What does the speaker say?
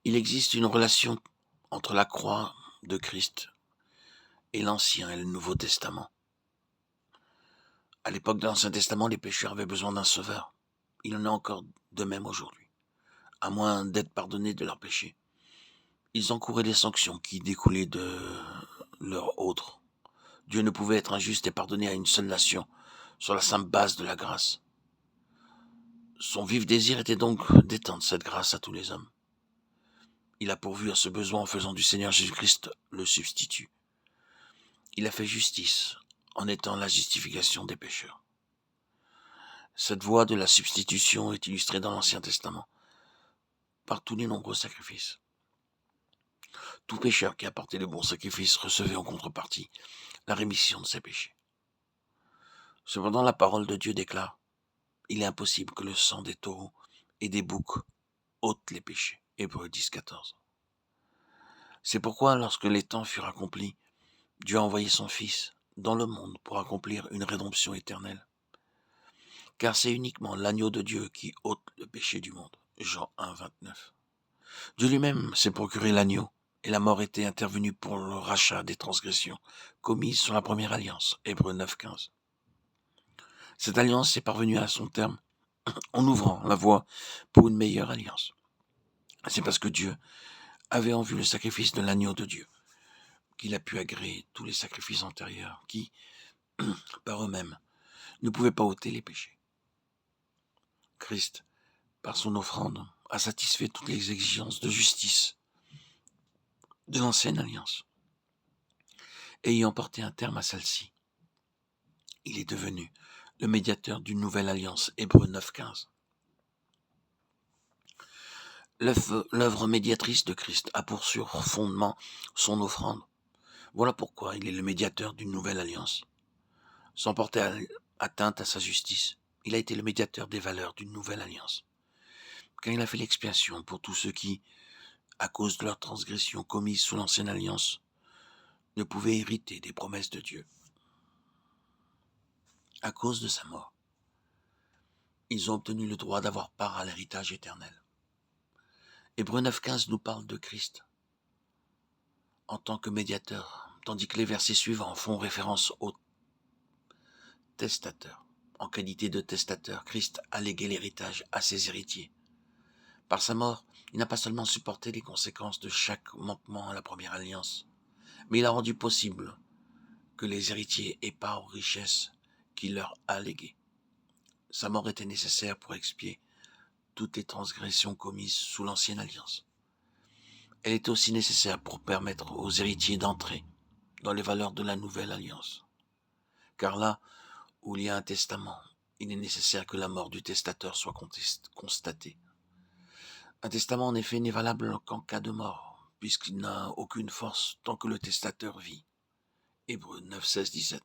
Il existe une relation entre la croix de Christ et l'Ancien et le Nouveau Testament. À l'époque de l'Ancien Testament, les pécheurs avaient besoin d'un sauveur. Il en est encore de même aujourd'hui. À moins d'être pardonnés de leurs péchés, ils encouraient les sanctions qui découlaient de leur autre. Dieu ne pouvait être injuste et pardonner à une seule nation sur la simple base de la grâce. Son vif désir était donc d'étendre cette grâce à tous les hommes. Il a pourvu à ce besoin en faisant du Seigneur Jésus-Christ le substitut. Il a fait justice en étant la justification des pécheurs. Cette voie de la substitution est illustrée dans l'Ancien Testament par tous les nombreux sacrifices. Tout pécheur qui apportait le bon sacrifice recevait en contrepartie la rémission de ses péchés. Cependant, la parole de Dieu déclare: il est impossible que le sang des taureaux et des boucs ôte les péchés. Hébreux 10, 14. C'est pourquoi, lorsque les temps furent accomplis, Dieu a envoyé son Fils dans le monde pour accomplir une rédemption éternelle. Car c'est uniquement l'agneau de Dieu qui ôte le péché du monde. Jean 1, 29. Dieu lui-même s'est procuré l'agneau, et la mort était intervenue pour le rachat des transgressions commises sur la première alliance. Hébreux 9, 15. Cette alliance est parvenue à son terme en ouvrant la voie pour une meilleure alliance. C'est parce que Dieu avait en vue le sacrifice de l'agneau de Dieu qu'il a pu agréer tous les sacrifices antérieurs qui, par eux-mêmes, ne pouvaient pas ôter les péchés. Christ, par son offrande, a satisfait toutes les exigences de justice de l'ancienne alliance. Ayant porté un terme à celle-ci, il est devenu le médiateur d'une nouvelle alliance. Hébreux 9, 15. L'œuvre médiatrice de Christ a pour fondement son offrande. Voilà pourquoi il est le médiateur d'une nouvelle alliance. Sans porter atteinte à sa justice, il a été le médiateur des valeurs d'une nouvelle alliance. Car il a fait l'expiation pour tous ceux qui, à cause de leurs transgressions commises sous l'ancienne alliance, ne pouvaient hériter des promesses de Dieu. À cause de sa mort, ils ont obtenu le droit d'avoir part à l'héritage éternel. Hébreux 9,15 nous parle de Christ en tant que médiateur, tandis que les versets suivants font référence au testateur. En qualité de testateur, Christ a légué l'héritage à ses héritiers. Par sa mort, il n'a pas seulement supporté les conséquences de chaque manquement à la première alliance, mais il a rendu possible que les héritiers aient part aux richesses qu'il leur a léguées. Sa mort était nécessaire pour expier toutes les transgressions commises sous l'ancienne alliance. Elle était aussi nécessaire pour permettre aux héritiers d'entrer dans les valeurs de la nouvelle alliance. Car là où il y a un testament, il est nécessaire que la mort du testateur soit constatée. Un testament, en effet, n'est valable qu'en cas de mort, puisqu'il n'a aucune force tant que le testateur vit. Hébreux 9, 16, 17.